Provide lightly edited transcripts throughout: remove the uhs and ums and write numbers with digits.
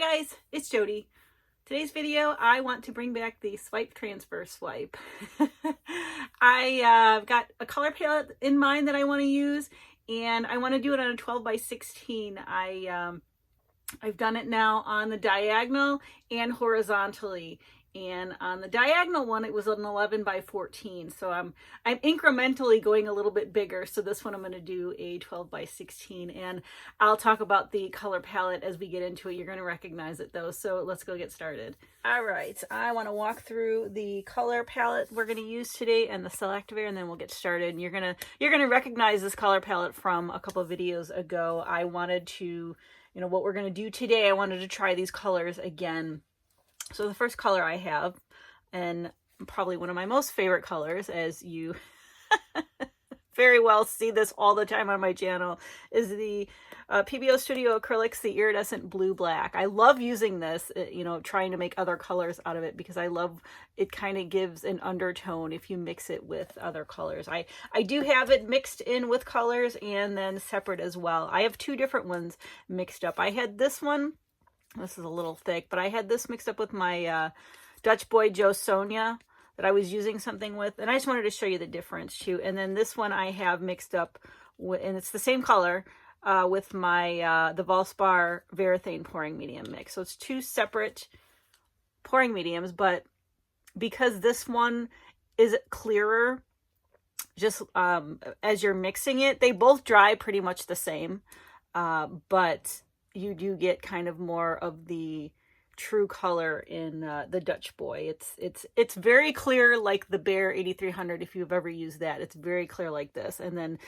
guys, it's Jody. Today's video, I want to bring back the swipe transfer swipe. I've got a color palette in mind that I want to use, and I want to do it on a 12 by 16. I've done it now on the diagonal and horizontally. And on the diagonal one, it was an 11 by 14. So I'm incrementally going a little bit bigger. So this one I'm going to do a 12 by 16. And I'll talk about the color palette as we get into it. You're going to recognize it though. So let's go get started. All right. I want to walk through the color palette we're going to use today and the cell activator, and then we'll get started. And you're going to recognize this color palette from a couple of videos ago. I wanted to, what we're going to do today, I wanted to try these colors again. So the first color I have, and probably one of my most favorite colors, as you very well see this all the time on my channel, is the PBO Studio Acrylics, the iridescent blue black. I love using this, trying to make other colors out of it because I love it. Kind of gives an undertone if you mix it with other colors. I do have it mixed in with colors and then separate as well. I have two different ones mixed up. I had this one. This is a little thick, but I had this mixed up with my Dutch Boy Joe Sonia that I was using something with. And I just wanted to show you the difference too. And then this one I have mixed up with, and it's the same color, with my the Valspar Varathane pouring medium mix. So it's two separate pouring mediums, but because this one is clearer, just as you're mixing it, they both dry pretty much the same, but you do get kind of more of the true color in the Dutch Boy. It's very clear, like the Behr 8300, if you've ever used that. It's very clear like this. And then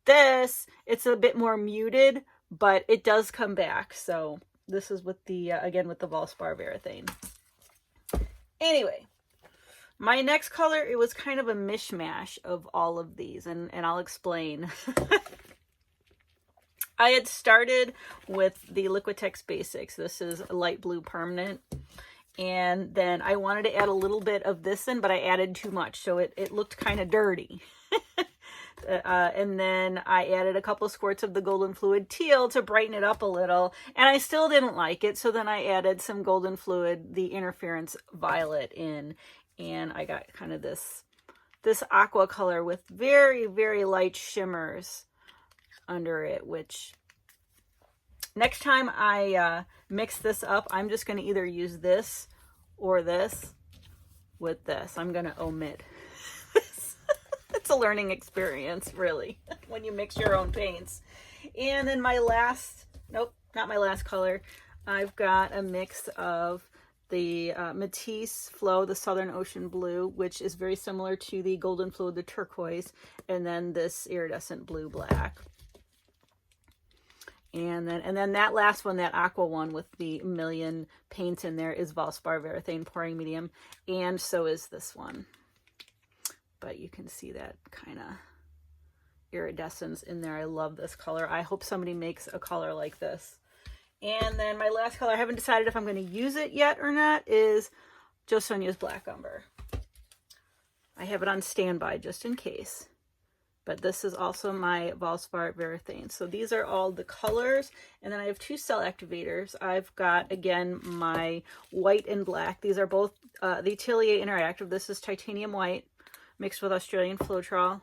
this, it's a bit more muted, but it does come back. So this is with the, again, with the Valspar Varathane. Anyway, my next color, it was kind of a mishmash of all of these, and I'll explain. I had started with the Liquitex Basics. This is a light blue permanent. And then I wanted to add a little bit of this in, but I added too much. So it looked kind of dirty. And then I added a couple squirts of the Golden Fluid Teal to brighten it up a little. And I still didn't like it. So then I added some Golden Fluid, the Interference Violet in. And I got kind of this aqua color with very, very light shimmers under it, which next time I mix this up, I'm just going to either use this or this with this. I'm going to omit this. It's a learning experience, really, when you mix your own paints. And then my last, nope, not my last color, I've got a mix of the Matisse Flow, the Southern Ocean Blue, which is very similar to the Golden Fluid, the turquoise, and then this iridescent blue black. And then that last one, that aqua one with the million paints in there, is Valspar Varathane pouring medium, and so is this one. But you can see that kind of iridescence in there. I love this color. I hope somebody makes a color like this. And then my last color, I haven't decided if I'm going to use it yet or not, is Joe Sonia's Black Umber. I have it on standby just in case. But this is also my Valspar Varathane. So these are all the colors. And then I have two cell activators. I've got, again, my white and black. These are both the Atelier Interactive. This is titanium white mixed with Australian Floetrol.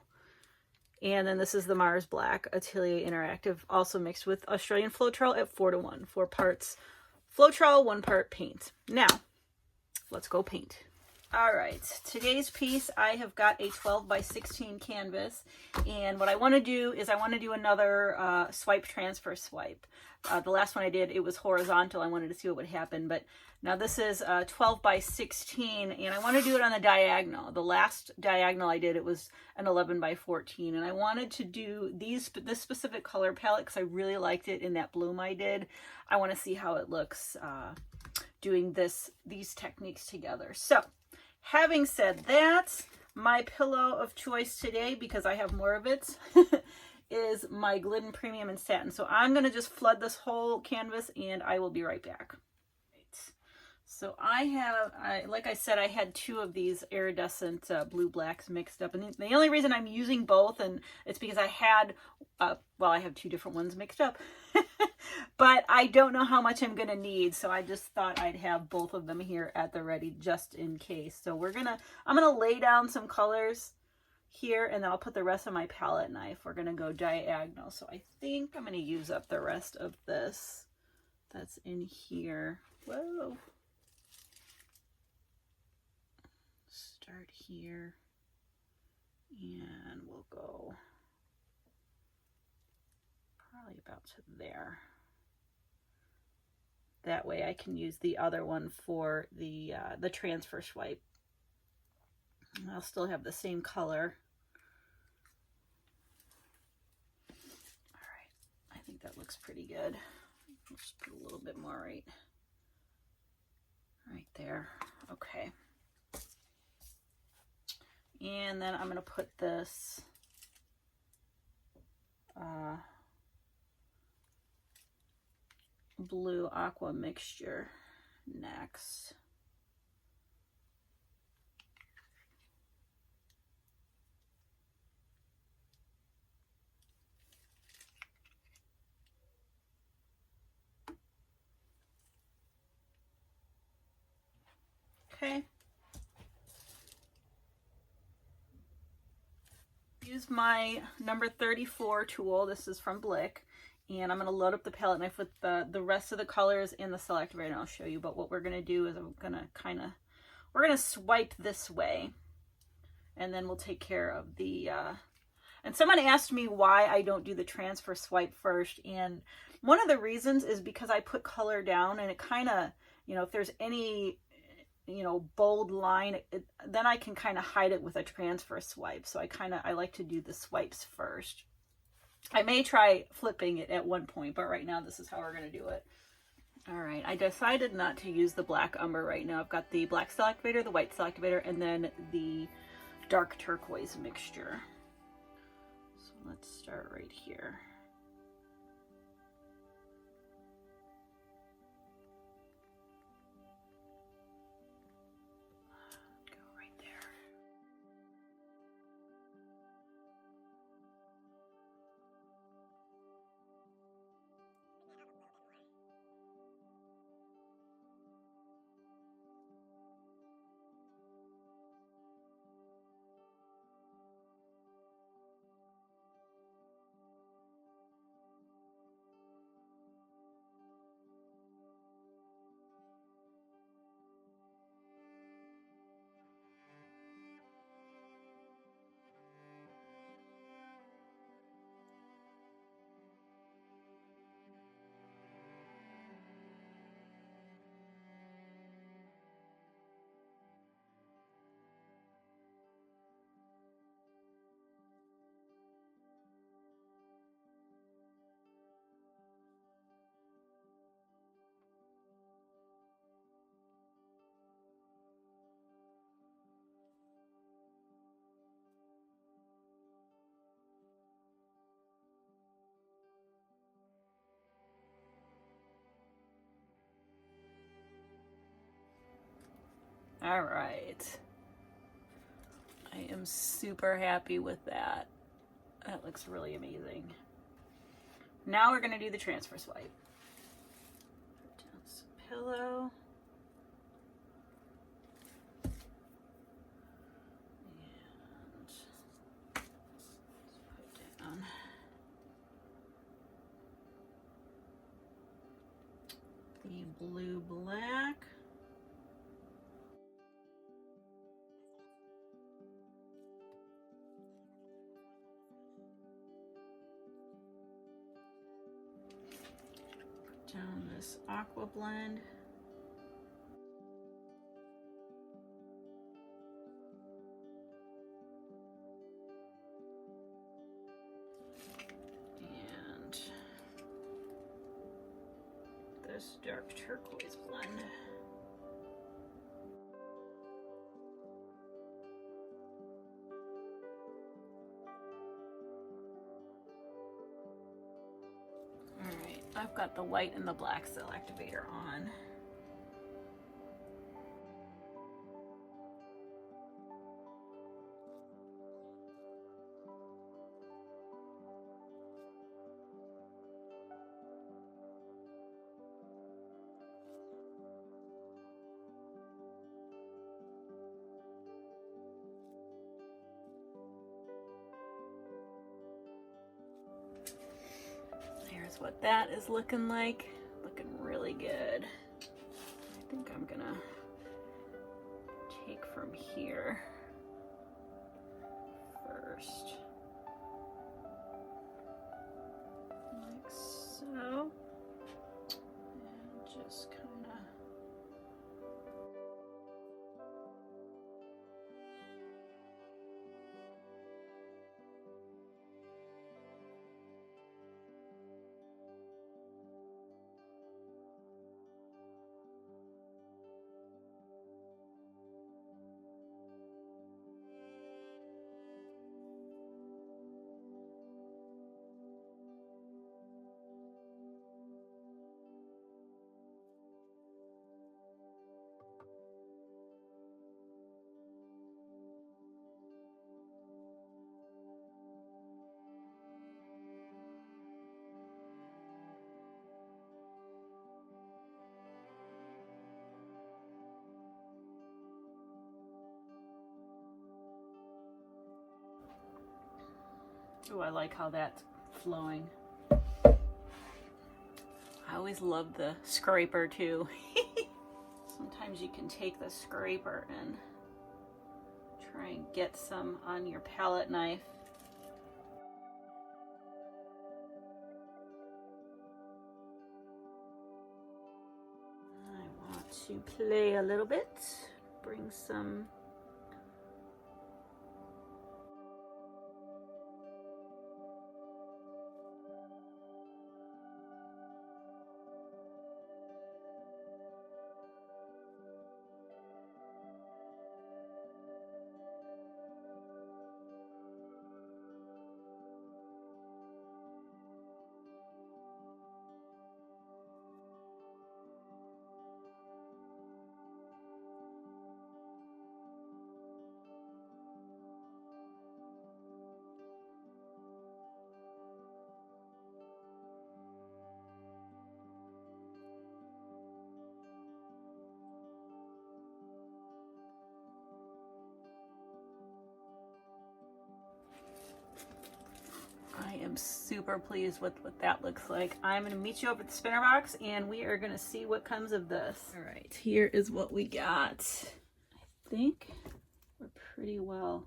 And then this is the Mars Black Atelier Interactive, also mixed with Australian Floetrol at 4:1. 4 parts Floetrol, 1 part paint. Now, let's go paint. All right, today's piece, I have got a 12 by 16 canvas, and what I want to do is I want to do another swipe transfer swipe. The last one I did, it was horizontal. I wanted to see what would happen, but now this is 12 by 16, and I want to do it on the diagonal. The last diagonal I did, it was an 11 by 14, and I wanted to do this specific color palette because I really liked it in that bloom I did. I want to see how it looks doing these techniques together. So, having said that, my pillow of choice today, because I have more of it, is my Glidden Premium in Satin. So I'm going to just flood this whole canvas and I will be right back. So like I said, I had two of these iridescent blue blacks mixed up, and the only reason I'm using both, and it's because I had, well, I have two different ones mixed up, but I don't know how much I'm gonna need, so I just thought I'd have both of them here at the ready just in case. So I'm gonna lay down some colors here, and then I'll put the rest of my palette knife. We're gonna go diagonal, so I think I'm gonna use up the rest of this that's in here. Whoa. Start here, and we'll go probably about to there. That way I can use the other one for the transfer swipe. I'll still have the same color. All right, I think that looks pretty good. I'll just put a little bit more right there. Okay. And then I'm going to put this blue aqua mixture next. Okay. Use my number 34 tool. This is from Blick, and I'm going to load up the palette knife with the rest of the colors in the selector, and I'll show you. But what we're going to do is we're going to swipe this way, and then we'll take care of the and someone asked me why I don't do the transfer swipe first, and one of the reasons is because I put color down, and it kind of, you know, if there's any, you know, bold line, then I can kind of hide it with a transfer swipe. So I like to do the swipes first. I may try flipping it at one point, but right now this is how we're going to do it. All right, I decided not to use the black umber right now. I've got the black selectivator, the white selectivator, and then the dark turquoise mixture. So let's start right here. All right. I am super happy with that. That looks really amazing. Now we're going to do the transfer swipe. Put down some pillow. And put down the blue black. Down this aqua blend. And this dark turquoise blend. I've got the white and the black selectivator on. Here's what that is looking like. Looking really good. I think I'm gonna take from here first. Like so. And just kind of oh, I like how that's flowing. I always love the scraper too. Sometimes you can take the scraper and try and get some on your palette knife. I want to play a little bit, bring some I am super pleased with what that looks like. I'm going to meet you up at the spinner box and we are going to see what comes of this. All right, here is what we got. I think we're pretty well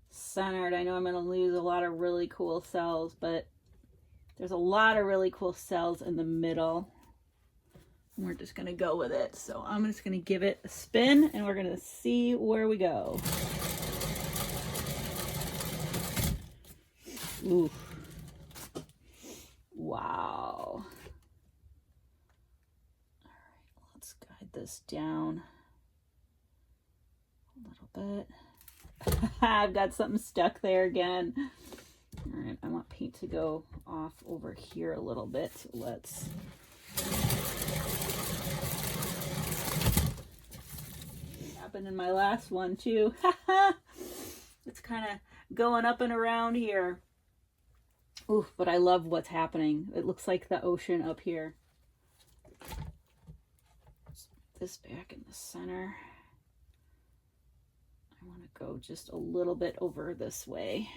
centered. I know I'm going to lose a lot of really cool cells, but there's a lot of really cool cells in the middle. We're just going to go with it. So I'm just going to give it a spin and we're going to see where we go. Ooh. Wow. All right, let's guide this down a little bit. I've got something stuck there again. All right, I want paint to go off over here a little bit. Let's happened in my last one too. It's kind of going up and around here. Ooh, but I love what's happening. It looks like the ocean up here. This back in the center. I want to go just a little bit over this way.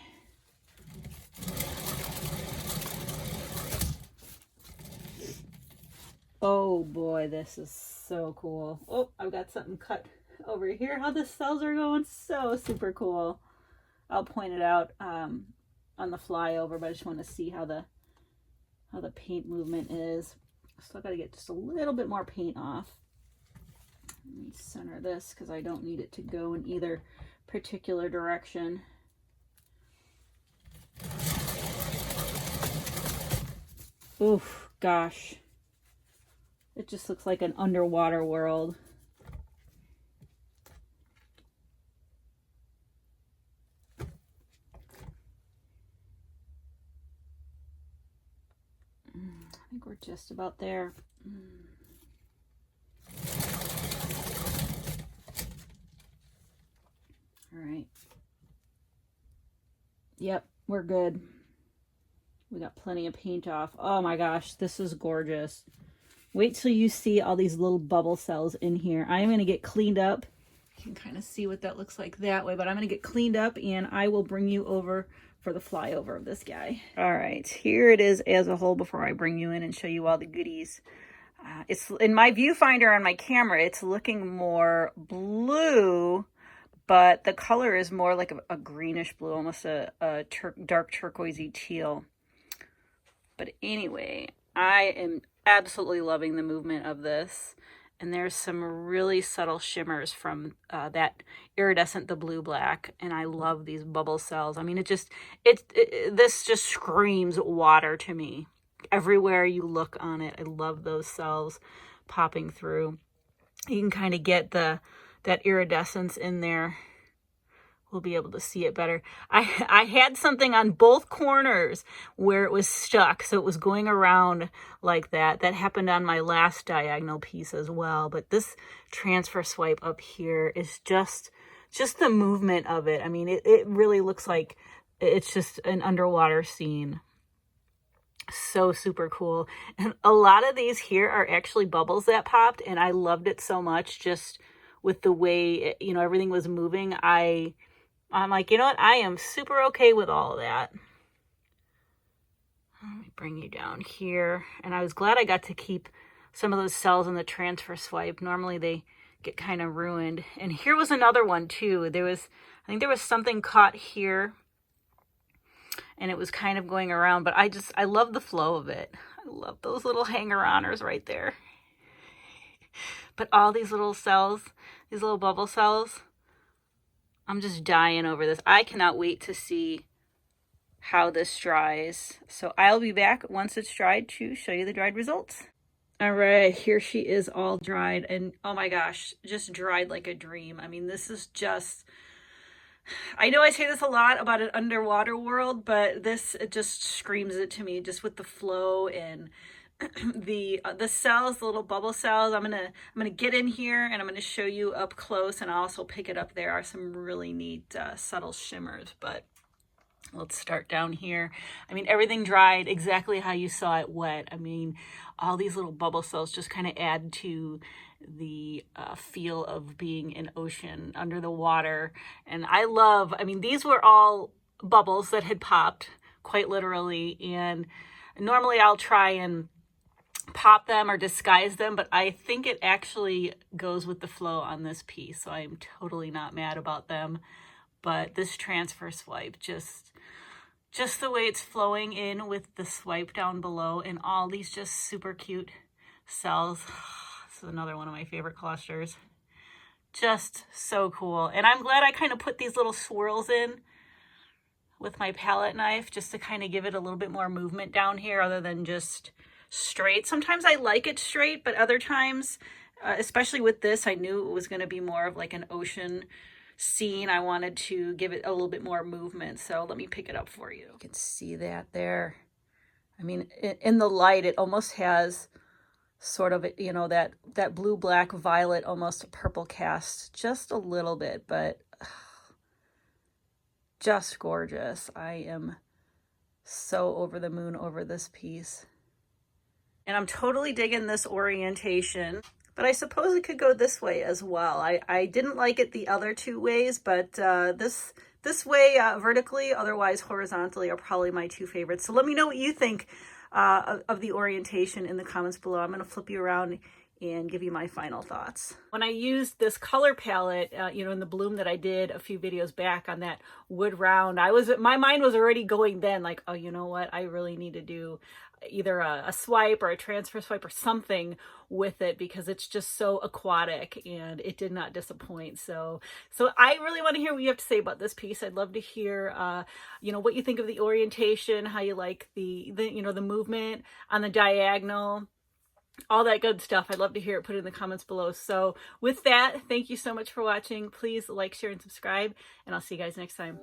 Oh boy, this is so cool. Oh, I've got something cut over here. How the cells are going, so super cool. I'll point it out on the flyover, but I just want to see how the paint movement is. Still got to get just a little bit more paint off. Let me center this because I don't need it to go in either particular direction. Oof, gosh. It just looks like an underwater world. I think we're just about there. All right. Yep, we're good. We got plenty of paint off. Oh my gosh, this is gorgeous. Wait till you see all these little bubble cells in here. I am going to get cleaned up You can kind of see what that looks like that way, but I'm going to get cleaned up and I will bring you over for the flyover of this guy. All right, here it is as a whole before I bring you in and show you all the goodies. It's in my viewfinder on my camera, it's looking more blue, but the color is more like a greenish blue, almost a dark turquoisey teal. But anyway, I am absolutely loving the movement of this. And there's some really subtle shimmers from that iridescent, the blue black. And I love these bubble cells. I mean, this just screams water to me. Everywhere you look on it, I love those cells popping through. You can kind of get that iridescence in there. We'll be able to see it better. I had something on both corners where it was stuck, so it was going around like that. That happened on my last diagonal piece as well, but this transfer swipe up here is just the movement of it. I mean, it really looks like it's just an underwater scene. So super cool. And a lot of these here are actually bubbles that popped, and I loved it so much just with the way, you know, everything was moving. I'm like, you know what? I am super okay with all of that. Let me bring you down here. And I was glad I got to keep some of those cells in the transfer swipe. Normally they get kind of ruined. And here was another one too. I think there was something caught here and it was kind of going around, but I love the flow of it. I love those little hanger-oners right there. But all these little cells, these little bubble cells, I'm just dying over this. I cannot wait to see how this dries. So I'll be back once it's dried to show you the dried results. All right, here she is all dried. And oh my gosh, just dried like a dream. I mean, this is just, I know I say this a lot about an underwater world, but this, it just screams it to me, just with the flow and the cells, the little bubble cells. I'm gonna get in here and I'm gonna show you up close, and I'll also pick it up. There are some really neat subtle shimmers, but let's start down here. I mean, everything dried exactly how you saw it wet. I mean, all these little bubble cells just kind of add to the feel of being in ocean under the water. And I mean, these were all bubbles that had popped, quite literally, and normally I'll try and pop them or disguise them, but I think it actually goes with the flow on this piece, so I'm totally not mad about them. But this transfer swipe, just the way it's flowing in with the swipe down below and all these just super cute cells. This is another one of my favorite clusters. Just so cool. And I'm glad I kind of put these little swirls in with my palette knife just to kind of give it a little bit more movement down here other than just straight. Sometimes I like it straight, but other times, especially with this, I knew it was going to be more of like an ocean scene. I wanted to give it a little bit more movement. So let me pick it up for you. You can see that there. I mean, in the light, it almost has sort of, you know, that blue, black, violet, almost purple cast just a little bit, but just gorgeous. I am so over the moon over this piece. And I'm totally digging this orientation, but I suppose it could go this way as well. I didn't like it the other two ways, but this way vertically, otherwise horizontally, are probably my two favorites. So let me know what you think of the orientation in the comments below. I'm going to flip you around and give you my final thoughts. When I used this color palette, you know, in the bloom that I did a few videos back on that wood round, my mind was already going then like, oh, you know what? I really need to do either a swipe or a transfer swipe or something with it because it's just so aquatic, and it did not disappoint. So I really want to hear what you have to say about this piece. I'd love to hear, you know, what you think of the orientation, how you like the you know, the movement on the diagonal, all that good stuff. I'd love to hear it. Put it in the comments below. So with that, thank you so much for watching. Please like, share, and subscribe, and I'll see you guys next time.